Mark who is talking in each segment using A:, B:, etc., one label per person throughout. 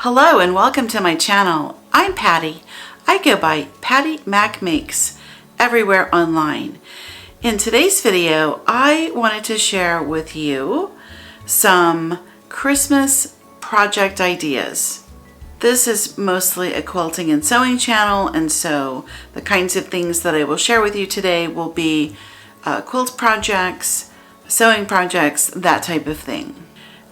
A: Hello and welcome to my channel. I'm Patty. I go by Pattymac Makes everywhere online. In today's video, I wanted to share with you some Christmas project ideas. This is mostly a quilting and sewing channel, and so the kinds of things that I will share with you today will be quilt projects, sewing projects, that type of thing.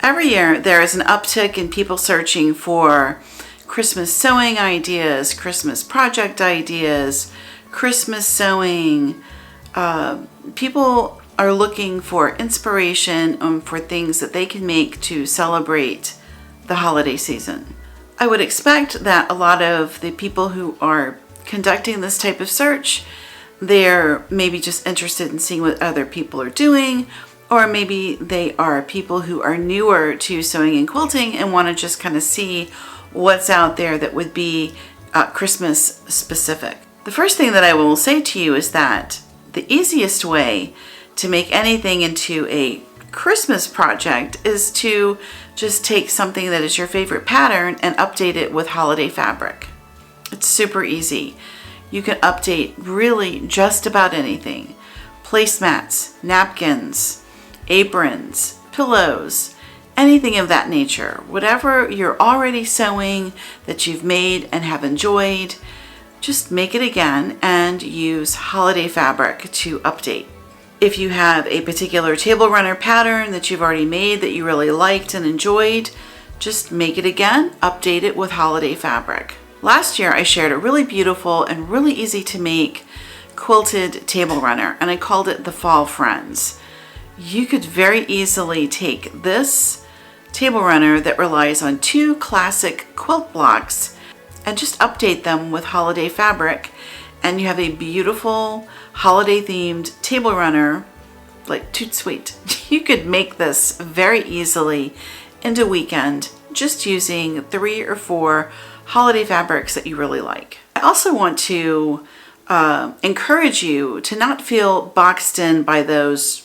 A: Every year there is an uptick in people searching for Christmas sewing ideas, Christmas project ideas, Christmas sewing. People are looking for inspiration for things that they can make to celebrate the holiday season. I would expect that a lot of the people who are conducting this type of search, they're maybe just interested in seeing what other people are doing, or maybe they are people who are newer to sewing and quilting and want to just kind of see what's out there that would be Christmas specific. The first thing that I will say to you is that the easiest way to make anything into a Christmas project is to just take something that is your favorite pattern and update it with holiday fabric. It's super easy. You can update really just about anything. Placemats, napkins, aprons, pillows, anything of that nature. Whatever you're already sewing that you've made and have enjoyed, just make it again and use holiday fabric to update. If you have a particular table runner pattern that you've already made that you really liked and enjoyed, just make it again, update it with holiday fabric. Last year I shared a really beautiful and really easy to make quilted table runner, and I called it the Fall Friends. You could very easily take this table runner that relies on two classic quilt blocks and just update them with holiday fabric, and you have a beautiful holiday themed table runner, like toot sweet. You could make this very easily in a weekend just using 3 or 4 holiday fabrics that you really like. I also want to encourage you to not feel boxed in by those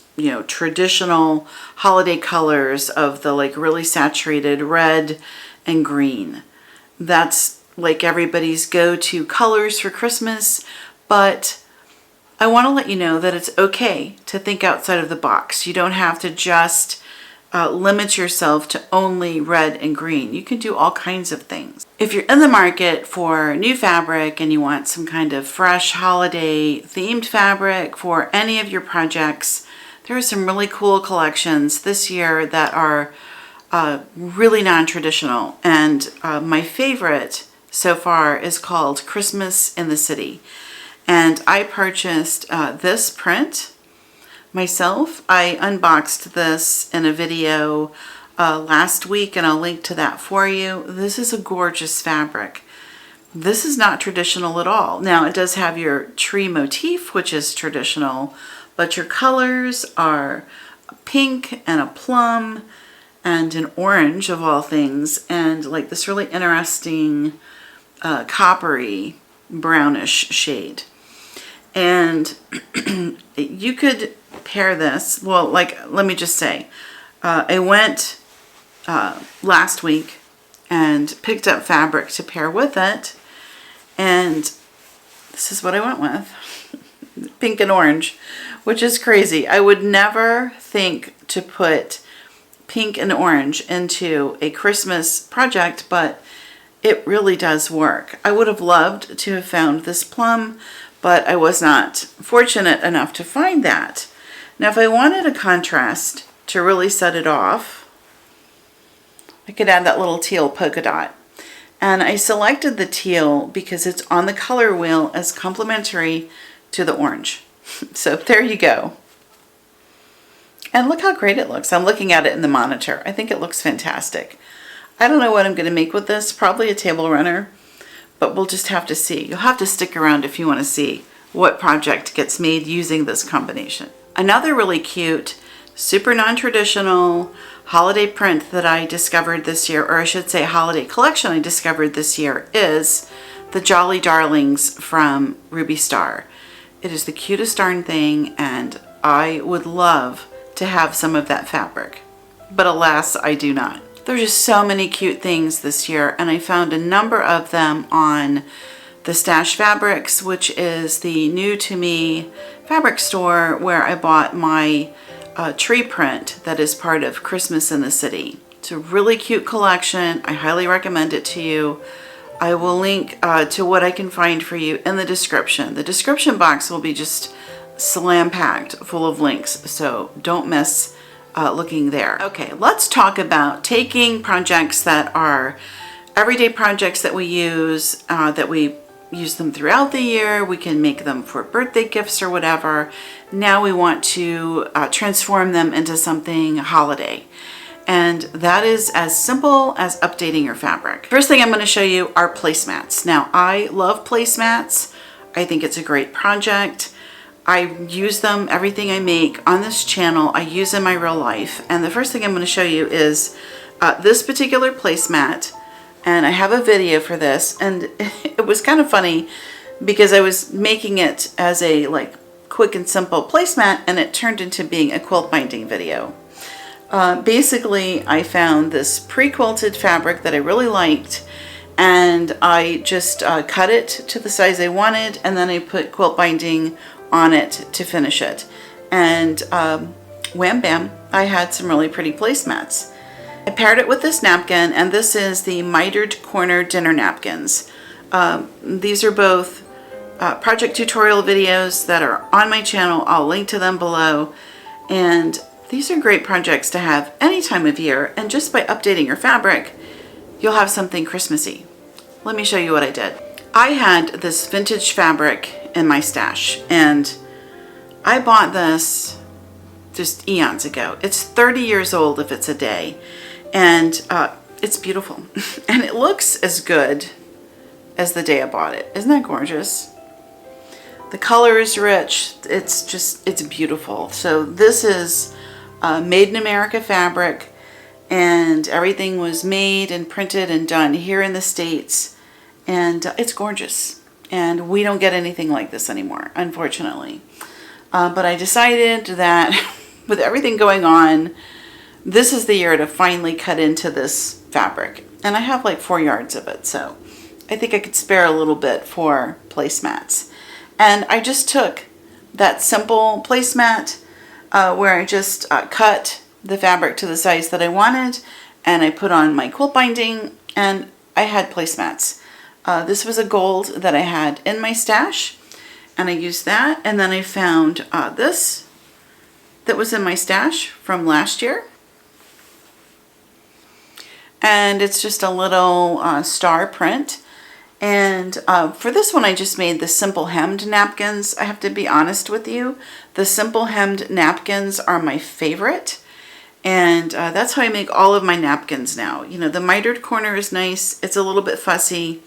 A: traditional holiday colors of the really saturated red and green. That's like everybody's go-to colors for Christmas, but I want to let you know that it's okay to think outside of the box. You don't have to just limit yourself to only red and green. You can do all kinds of things. If you're in the market for new fabric and you want some kind of fresh holiday themed fabric for any of your projects, there are some really cool collections this year that are really non-traditional, and my favorite so far is called Christmas in the City. And I purchased this print myself. I unboxed this in a video last week, and I'll link to that for you. This is a gorgeous fabric. This is not traditional at all. Now, it does have your tree motif, which is traditional, but your colors are a pink and a plum and an orange of all things, and like this really interesting coppery brownish shade. And you could pair this, well, let me just say, I went last week and picked up fabric to pair with it, and this is what I went with. Pink and orange, which is crazy. I would never think to put pink and orange into a Christmas project, but it really does work. I would have loved to have found this plum, but I was not fortunate enough to find that. Now, if I wanted a contrast to really set it off, I could add that little teal polka dot. And I selected the teal because it's on the color wheel as complementary to the orange. So there you go. And look how great it looks. I'm looking at it in the monitor. I think it looks fantastic. I don't know what I'm going to make with this. Probably a table runner, but we'll just have to see. You'll have to stick around if you want to see what project gets made using this combination. Another really cute, super non-traditional holiday print that I discovered this year, or I should say holiday collection I discovered this year, is the Jolly Darlings from Ruby Star. It is the cutest darn thing, and I would love to have some of that fabric, but alas, I do not. There's just so many cute things this year, and I found a number of them on the Stash Fabrics, which is the new to me fabric store where I bought my tree print that is part of Christmas in the City. It's a really cute collection. I highly recommend it to you. I will link to what I can find for you in the description. The description box will be just slam-packed full of links, so don't miss looking there. Okay, let's talk about taking projects that are everyday projects that we use them throughout the year. We can make them for birthday gifts or whatever. Now we want to transform them into something holiday. And that is as simple as updating your fabric. First thing I'm going to show you are placemats. Now, I love placemats. I think it's a great project. I use them, everything I make on this channel, I use in my real life. And the first thing I'm going to show you is this particular placemat. And I have a video for this. And it was kind of funny because I was making it as a quick and simple placemat, and it turned into being a quilt binding video. Basically, I found this pre-quilted fabric that I really liked, and I just cut it to the size I wanted, and then I put quilt binding on it to finish it. And wham bam, I had some really pretty placemats. I paired it with this napkin, and this is the mitered corner dinner napkins. These are both project tutorial videos that are on my channel. I'll link to them below. And these are great projects to have any time of year, and just by updating your fabric, you'll have something Christmassy. Let me show you what I did. I had this vintage fabric in my stash, and I bought this just eons ago. It's 30 years old if it's a day, and it's beautiful. And it looks as good as the day I bought it. Isn't that gorgeous? The color is rich. It's beautiful. So this is made in America fabric, and everything was made and printed and done here in the States, and it's gorgeous. And we don't get anything like this anymore, unfortunately. But I decided that with everything going on, this is the year to finally cut into this fabric. And I have like 4 yards of it, so I think I could spare a little bit for placemats. And I just took that simple placemat where I just cut the fabric to the size that I wanted, and I put on my quilt binding, and I had placemats. This was a gold that I had in my stash, and I used that. And then I found this that was in my stash from last year, and it's just a little star print. And for this one, I just made the simple hemmed napkins. I have to be honest with you, the simple hemmed napkins are my favorite, and that's how I make all of my napkins now. You know, the mitered corner is nice. It's a little bit fussy.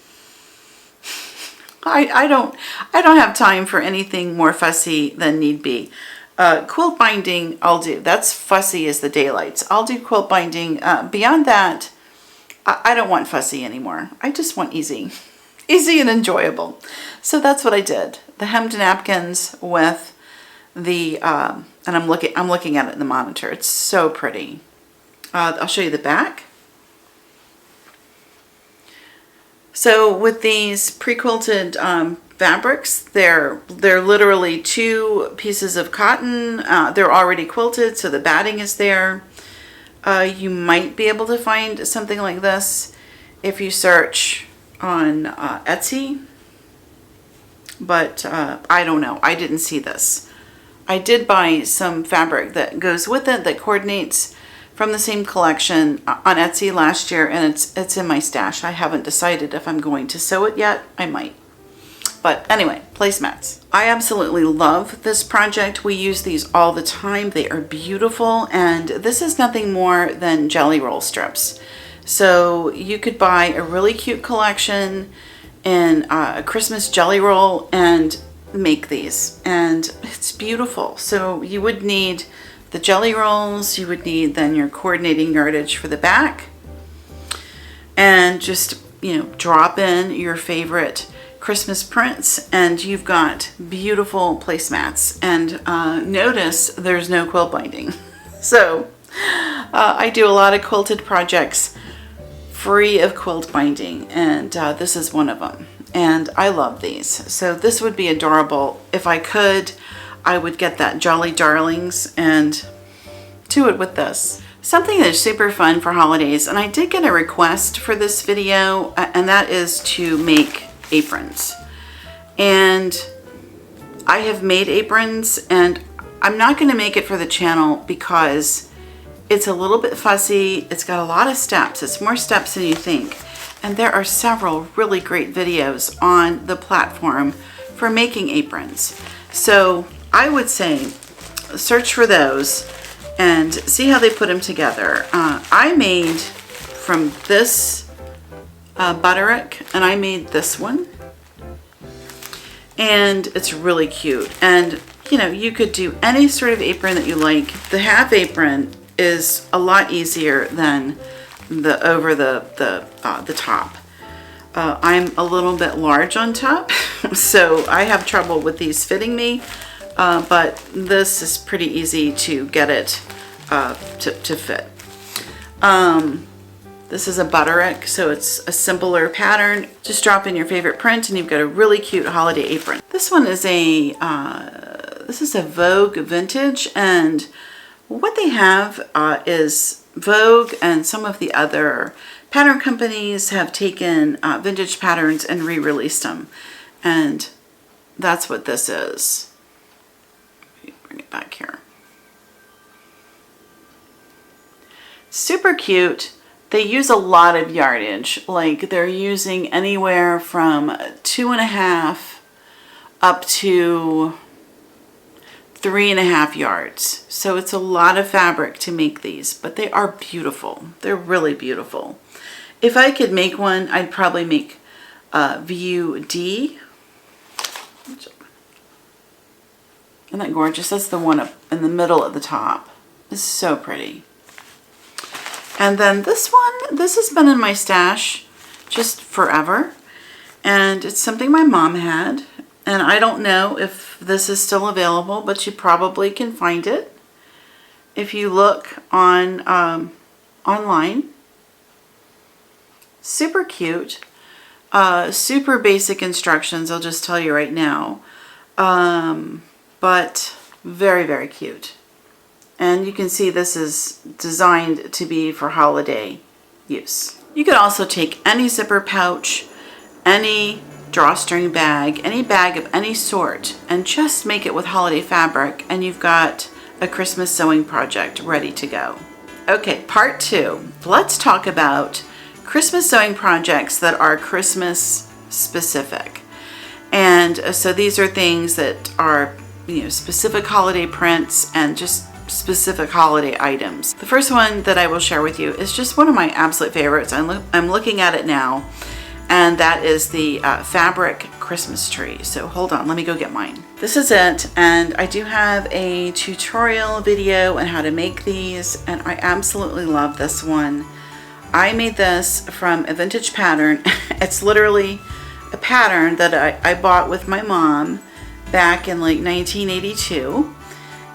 A: I don't have time for anything more fussy than need be. Quilt binding, I'll do. That's fussy as the daylights. I'll do quilt binding. Beyond that, I don't want fussy anymore. I just want easy. Easy and enjoyable. So that's what I did. The hemmed napkins with the, and I'm looking at it in the monitor. It's so pretty. I'll show you the back. So with these pre-quilted fabrics, they're literally 2 pieces of cotton. They're already quilted, so the batting is there. You might be able to find something like this if you search on Etsy, but I don't know. I didn't see this. I did buy some fabric that goes with it that coordinates from the same collection on Etsy last year, and it's in my stash. I haven't decided if I'm going to sew it yet. I might. But anyway, placemats. I absolutely love this project. We use these all the time. They are beautiful, and this is nothing more than jelly roll strips. So you could buy a really cute collection in a Christmas jelly roll and make these, and it's beautiful. So you would need the jelly rolls, you would need then your coordinating yardage for the back, and just, you know, drop in your favorite Christmas prints, and you've got beautiful placemats. And notice there's no quilt binding. So I do a lot of quilted projects free of quilt binding, and this is one of them. And I love these. So this would be adorable. If I could, I would get that Jolly Darlings and do it with this. Something that's super fun for holidays, and I did get a request for this video, and that is to make aprons. And I have made aprons, and I'm not going to make it for the channel because it's a little bit fussy. It's got a lot of steps. It's more steps than you think. And there are several really great videos on the platform for making aprons. So I would say search for those and see how they put them together. I made from this butterick, and I made this one. And it's really cute. And you know, you could do any sort of apron that you like. The half apron is a lot easier than the over the top. I'm a little bit large on top, so I have trouble with these fitting me, but this is pretty easy to get it to fit. This is a butterick, so it's a simpler pattern. Just drop in your favorite print and you've got a really cute holiday apron. This one is a Vogue vintage, and what they have is Vogue and some of the other pattern companies have taken vintage patterns and re-released them, and that's what this is. Let me bring it back here. Super cute. They use a lot of yardage, like they're using anywhere from 2.5 up to 3.5 yards. So it's a lot of fabric to make these, but they are beautiful. They're really beautiful. If I could make one, I'd probably make VUD. Isn't that gorgeous? That's the one up in the middle at the top. It's so pretty. And then this one, this has been in my stash just forever. And it's something my mom had. And I don't know if this is still available, but you probably can find it if you look on online. Super cute. Super basic instructions, I'll just tell you right now. But very, very cute. And you can see this is designed to be for holiday use. You could also take any zipper pouch, any drawstring bag, any bag of any sort, and just make it with holiday fabric, and you've got a Christmas sewing project ready to go. Okay, part 2. Let's talk about Christmas sewing projects that are Christmas specific. And so these are things that are, you know, specific holiday prints and just specific holiday items. The first one that I will share with you is just one of my absolute favorites. I'm looking at it now, and that is the fabric Christmas tree. So hold on, let me go get mine. This is it, and I do have a tutorial video on how to make these, and I absolutely love this one. I made this from a vintage pattern. It's literally a pattern that I bought with my mom back in like 1982.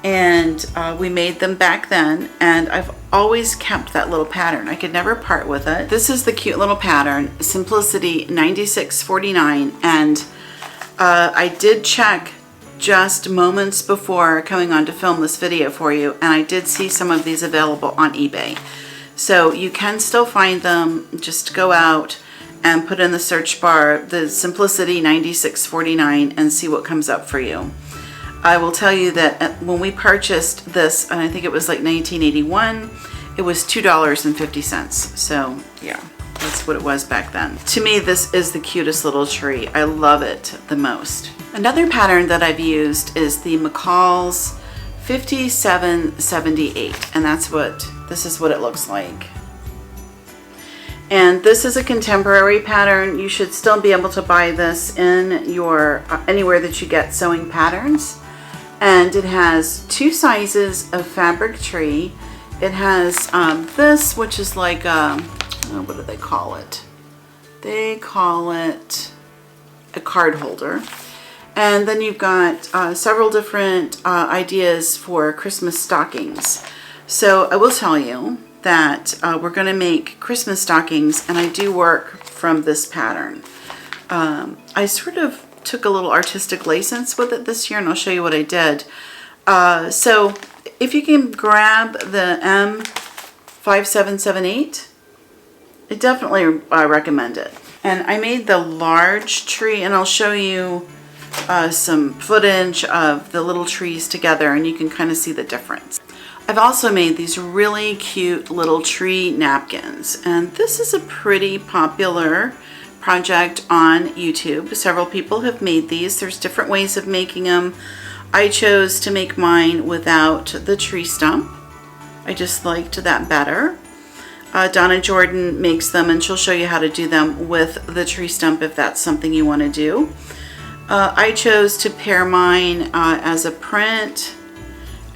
A: And we made them back then, and I've always kept that little pattern. I could never part with it. This is the cute little pattern, Simplicity 9649, and I did check just moments before coming on to film this video for you, and I did see some of these available on eBay. So you can still find them. Just go out and put in the search bar the Simplicity 9649 and see what comes up for you. I will tell you that when we purchased this, and I think it was like 1981, it was $2.50. So yeah, that's what it was back then. To me, this is the cutest little tree. I love it the most. Another pattern that I've used is the McCall's 5778, and this is what it looks like. And this is a contemporary pattern. You should still be able to buy this in your anywhere that you get sewing patterns. And it has 2 sizes of fabric tree. It has this, which is like what do they call it? They call it a card holder. And then you've got several different ideas for Christmas stockings. So I will tell you, that we're going to make Christmas stockings, and I do work from this pattern. I sort of took a little artistic license with it this year, and I'll show you what I did. So if you can grab the M5778, I definitely recommend it. And I made the large tree, and I'll show you some footage of the little trees together, and you can kind of see the difference. I've also made these really cute little tree napkins, and this is a pretty popular project on YouTube. Several people have made these. There's different ways of making them. I chose to make mine without the tree stump. I just liked that better. Donna Jordan makes them, and she'll show you how to do them with the tree stump if that's something you want to do. I chose to pair mine as a print,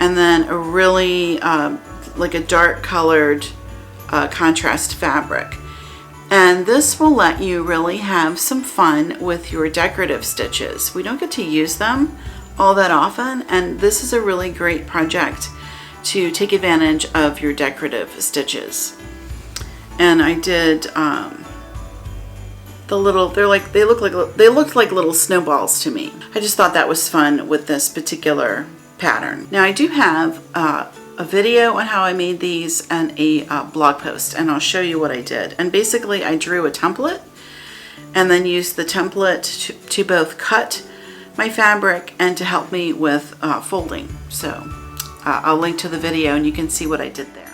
A: and then a really like a dark colored contrast fabric. And this will let you really have some fun with your decorative stitches. We don't get to use them all that often, and this is a really great project to take advantage of your decorative stitches. And I did the little, they looked like little snowballs to me. I just thought that was fun with this particular pattern. Now I do have a video on how I made these and a blog post, and I'll show you what I did. And basically I drew a template and then used the template to both cut my fabric and to help me with folding. So I'll link to the video and you can see what I did there.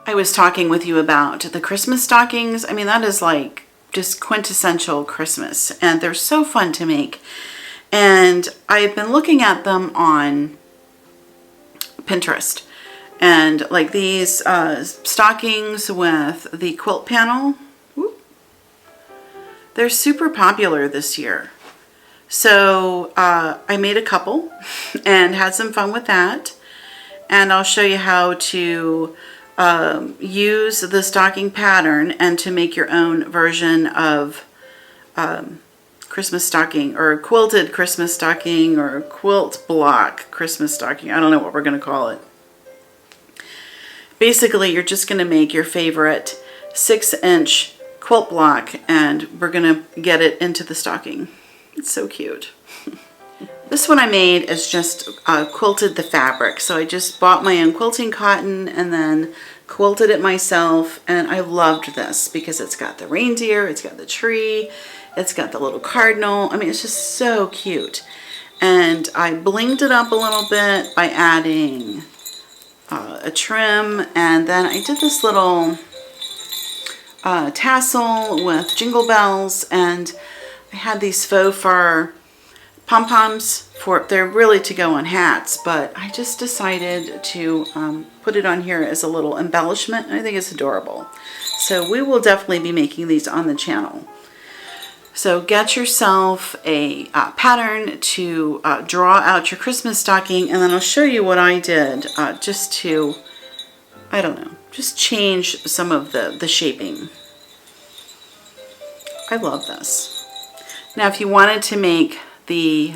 A: I was talking with you about the Christmas stockings. I mean, that is like just quintessential Christmas, and they're so fun to make. And I've been looking at them on Pinterest, and like these stockings with the quilt panel, they're super popular this year. So I made a couple and had some fun with that, and I'll show you how to use the stocking pattern and to make your own version of Christmas stocking, or quilted Christmas stocking, or quilt block Christmas stocking. I don't know what we're going to call it. Basically, you're just going to make your favorite 6-inch quilt block, and we're going to get it into the stocking. It's so cute. This one I made is just quilted the fabric. So I just bought my own quilting cotton and then quilted it myself. And I loved this because it's got the reindeer, it's got the tree, it's got the little cardinal. I mean, it's just so cute. And I blinged it up a little bit by adding a trim. And then I did this little tassel with jingle bells. And I had these faux fur pom-poms. They're really to go on hats, but I just decided to put it on here as a little embellishment, and I think it's adorable. So we will definitely be making these on the channel. So get yourself a pattern to draw out your Christmas stocking, and then I'll show you what I did just to, I don't know, just change some of the shaping. I love this. Now if you wanted to make the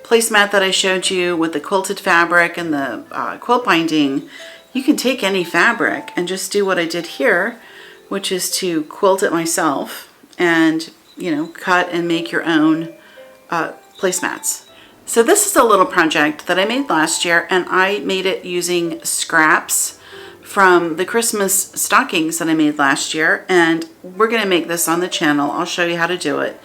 A: placemat that I showed you with the quilted fabric and the quilt binding, you can take any fabric and just do what I did here, which is to quilt it myself and, you know, cut and make your own placemats. So this is a little project that I made last year, and I made it using scraps from the Christmas stockings that I made last year, and we're going to make this on the channel. I'll show you how to do it.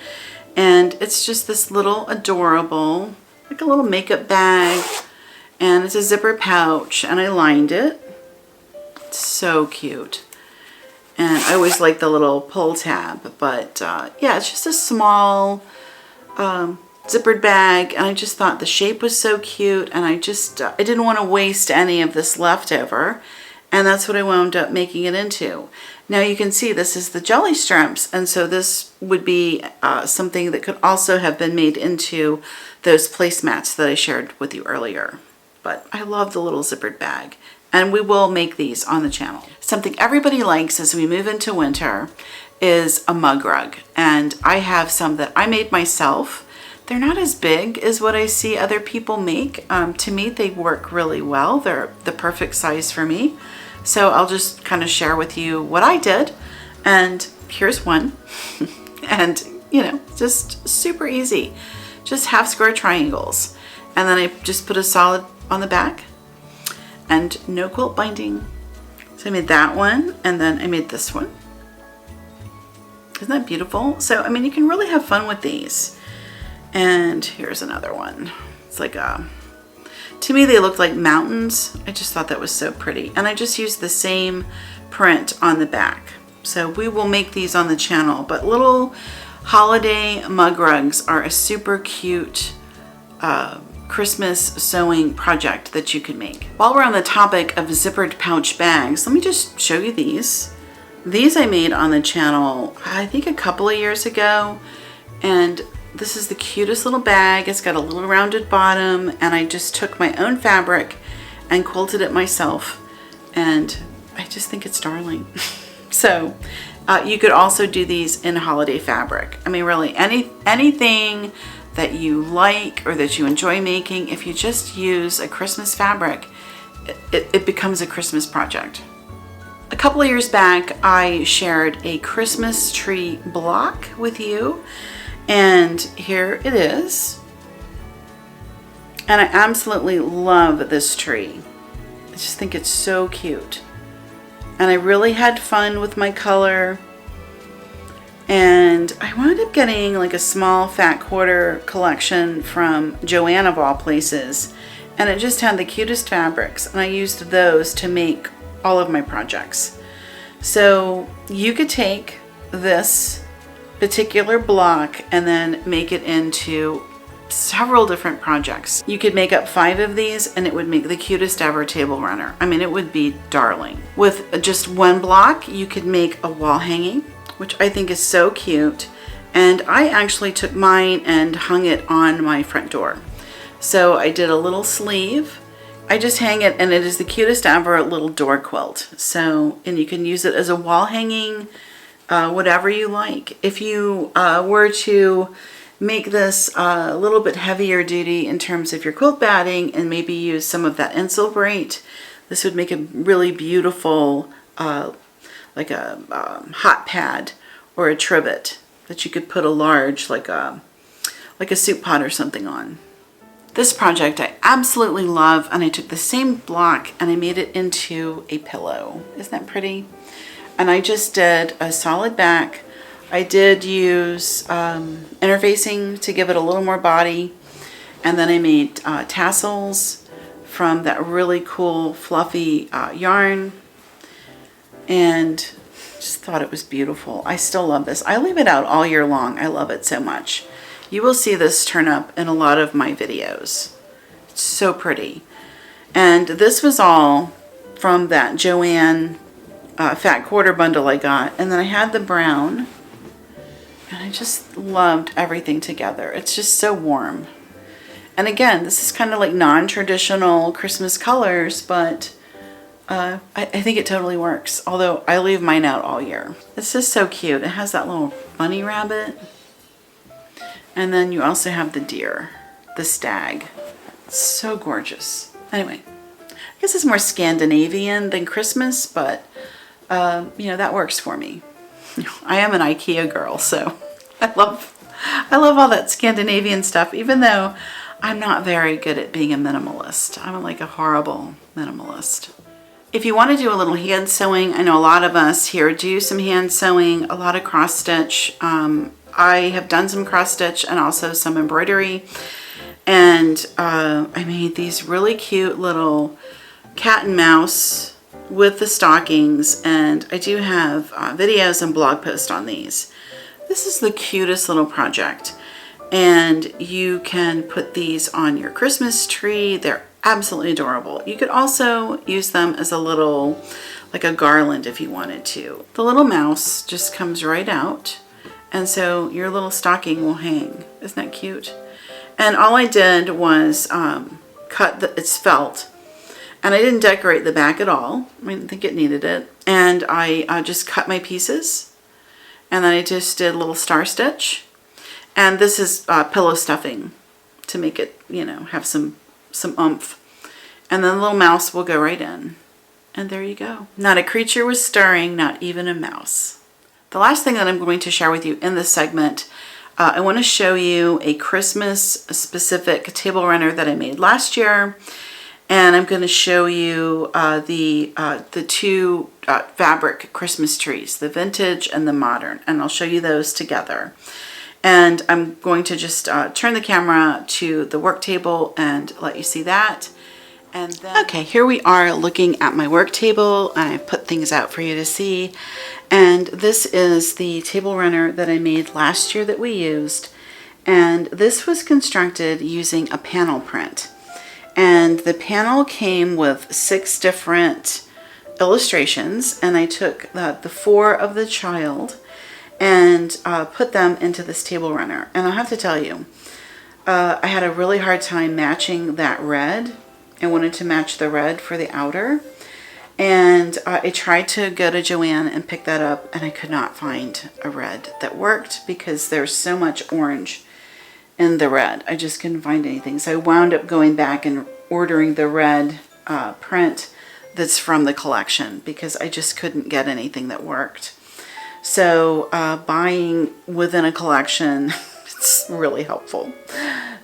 A: And it's just this little adorable, like a little makeup bag, and it's a zipper pouch, and I lined it. It's so cute. And I always like the little pull tab, but yeah, it's just a small zippered bag, and I just thought the shape was so cute, and I didn't want to waste any of this leftover, and that's what I wound up making it into. Now you can see this is the jelly shrimps, and so this would be something that could also have been made into those placemats that I shared with you earlier. But I love the little zippered bag, and we will make these on the channel. Something everybody likes as we move into winter is a mug rug, and I have some that I made myself. They're not as big as what I see other people make. To me, they work really well. They're the perfect size for me. So I'll just kind of share with you what I did. And here's one. And, you know, just super easy. Just half square triangles. And then I just put a solid on the back. And no quilt binding. So I made that one, and then I made this one. Isn't that beautiful? So, I mean, you can really have fun with these. And here's another one. It's like to me, they look like mountains. I just thought that was so pretty. And I just used the same print on the back. So we will make these on the channel. But little holiday mug rugs are a super cute Christmas sewing project that you can make. While we're on the topic of zippered pouch bags, let me just show you these. These I made on the channel, I think a couple of years ago. And this is the cutest little bag. It's got a little rounded bottom, and I just took my own fabric and quilted it myself, and I just think it's darling. So you could also do these in holiday fabric. I mean, really anything that you like or that you enjoy making, if you just use a Christmas fabric, it becomes a Christmas project. A couple of years back, I shared a Christmas tree block with you. And here it is. And I absolutely love this tree. I just think it's so cute. And I really had fun with my color. And I wound up getting like a small fat quarter collection from Joann of all places. And it just had the cutest fabrics. And I used those to make all of my projects. So you could take this particular block and then make it into several different projects. You could make up 5 of these and it would make the cutest ever table runner. I mean, it would be darling. With just one block, you could make a wall hanging, which I think is so cute. And I actually took mine and hung it on my front door. So I did a little sleeve. I just hang it, and it is the cutest ever little door quilt. So, and you can use it as a wall hanging, whatever you like. If you were to make this a little bit heavier duty in terms of your quilt batting and maybe use some of that Insulbrate, this would make a really beautiful like a hot pad or a trivet that you could put a large like a soup pot or something on. This project I absolutely love, and I took the same block and I made it into a pillow. Isn't that pretty? And I just did a solid back. I did use interfacing to give it a little more body. And then I made tassels from that really cool fluffy yarn. And just thought it was beautiful. I still love this. I leave it out all year long. I love it so much. You will see this turn up in a lot of my videos. It's so pretty. And this was all from that Joann fat quarter bundle I got. And then I had the brown. And I just loved everything together. It's just so warm. And again, this is kind of like non-traditional Christmas colors, but I think it totally works. Although I leave mine out all year. It's just so cute. It has that little bunny rabbit. And then you also have the deer, the stag. It's so gorgeous. Anyway, I guess it's more Scandinavian than Christmas, but you know, that works for me. I am an IKEA girl, so I love all that Scandinavian stuff, even though I'm not very good at being a minimalist. I'm like a horrible minimalist. If you want to do a little hand sewing, I know a lot of us here do some hand sewing, a lot of cross stitch. I have done some cross stitch and also some embroidery. And I made these really cute little cat and mouse with the stockings. And I do have videos and blog posts on these. This is the cutest little project. And you can put these on your Christmas tree. They're absolutely adorable. You could also use them as a little, like a garland if you wanted to. The little mouse just comes right out. And so your little stocking will hang. Isn't that cute? And all I did was cut its felt. And I didn't decorate the back at all. I didn't think it needed it. And I just cut my pieces. And then I just did a little star stitch. And this is pillow stuffing to make it, you know, have some oomph. And then the little mouse will go right in. And there you go. Not a creature was stirring, not even a mouse. The last thing that I'm going to share with you in this segment, I want to show you a Christmas specific table runner that I made last year. And I'm going to show you the two fabric Christmas trees, the vintage and the modern. And I'll show you those together. And I'm going to just turn the camera to the work table and let you see that. And then, okay, here we are looking at my work table. I put things out for you to see. And this is the table runner that I made last year that we used. And this was constructed using a panel print. And the panel came with 6 different illustrations. And I took the 4 of the child and put them into this table runner. And I'll have to tell you, I had a really hard time matching that red. I wanted to match the red for the outer. And I tried to go to Joann and pick that up, and I could not find a red that worked because there's so much orange in the red. I just couldn't find anything. So I wound up going back and ordering the red print that's from the collection because I just couldn't get anything that worked. So buying within a collection, it's really helpful.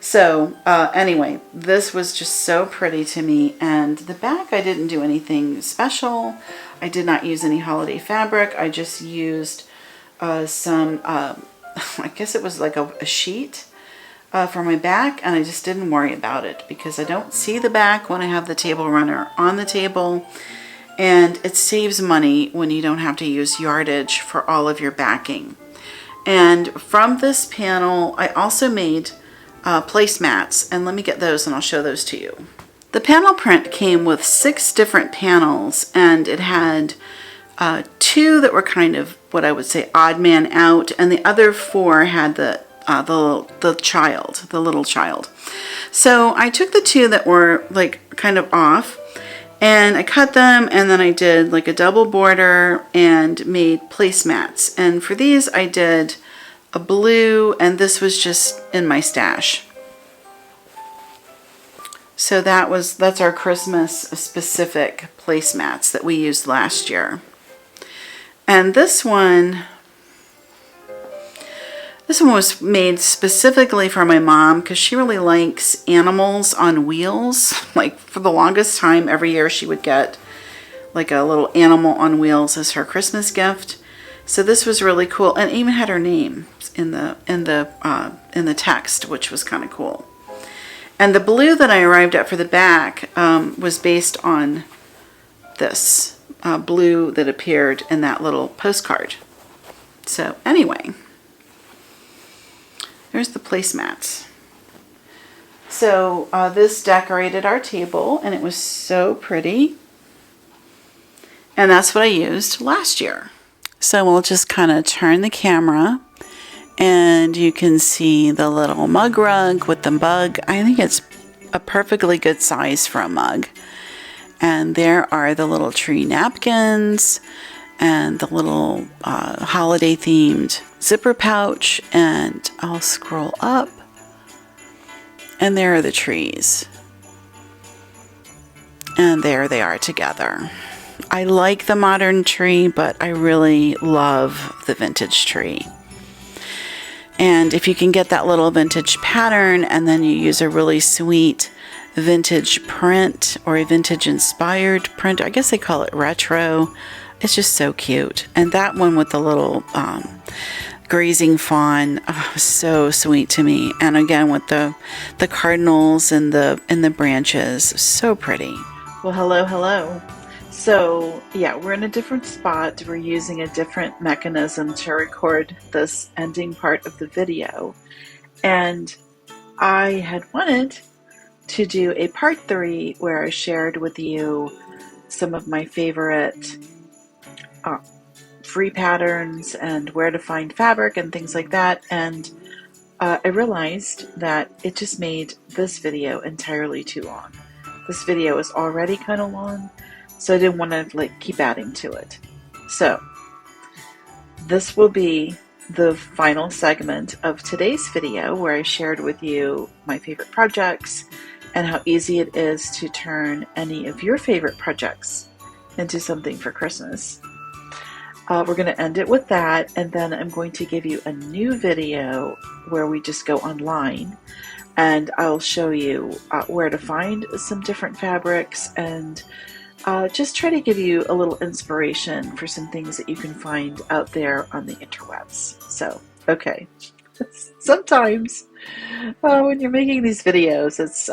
A: So anyway, this was just so pretty to me. And the back, I didn't do anything special. I did not use any holiday fabric. I just used some, I guess it was like a sheet for my back. And I just didn't worry about it because I don't see the back when I have the table runner on the table. And it saves money when you don't have to use yardage for all of your backing. And from this panel, I also made placemats. And let me get those and I'll show those to you. The panel print came with 6 different panels. And it had 2 that were kind of what I would say odd man out. And the other 4 had the little child. So I took the 2 that were like kind of off. And I cut them, and then I did like a double border and made placemats. And for these I did a blue, and this was just in my stash. So that's our Christmas specific placemats that we used last year. And this one was made specifically for my mom because she really likes animals on wheels. Like for the longest time, every year she would get like a little animal on wheels as her Christmas gift. So this was really cool, and it even had her name in the text, which was kind of cool. And the blue that I arrived at for the back was based on this blue that appeared in that little postcard. So anyway. Here's the placemats. So this decorated our table, and it was so pretty. And that's what I used last year. So we'll just kind of turn the camera, and you can see the little mug rug with the mug. I think it's a perfectly good size for a mug. And there are the little tree napkins and the little holiday themed zipper pouch, and I'll scroll up and there are the trees, and there they are together. I like the modern tree, but I really love the vintage tree. And if you can get that little vintage pattern and then you use a really sweet vintage print or a vintage inspired print. I guess they call it retro. It's just so cute. And that one with the little grazing fawn, oh, so sweet to me. And again with the cardinals and the branches, so pretty. Well, hello. So yeah, we're in a different spot. We're using a different mechanism to record this ending part of the video. And I had wanted to do a part 3 where I shared with you some of my favorite free patterns and where to find fabric and things like that. And I realized that it just made this video entirely too long. This video is already kind of long, so I didn't want to keep adding to it. So this will be the final segment of today's video where I shared with you my favorite projects and how easy it is to turn any of your favorite projects into something for Christmas. We're going to end it with that, and then I'm going to give you a new video where we just go online and I'll show you where to find some different fabrics and just try to give you a little inspiration for some things that you can find out there on the interwebs. So, okay. Sometimes when you're making these videos, it's,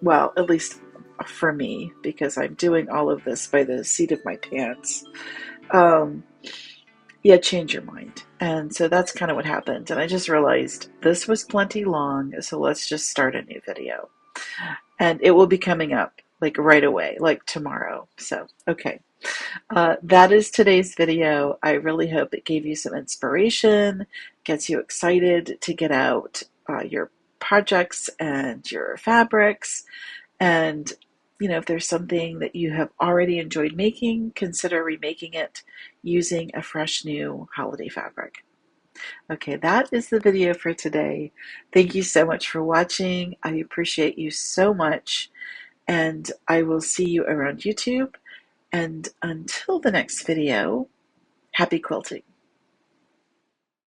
A: well, at least for me, because I'm doing all of this by the seat of my pants, change your mind. And so that's kind of what happened. And I just realized this was plenty long, so let's just start a new video. And it will be coming up right away, tomorrow. So, okay. That is today's video. I really hope it gave you some inspiration, gets you excited to get out your projects and your fabrics. And, if there's something that you have already enjoyed making, consider remaking it using a fresh new holiday fabric. Okay, that is the video for today. Thank you so much for watching. I appreciate you so much. And I will see you around YouTube. And until the next video, happy quilting.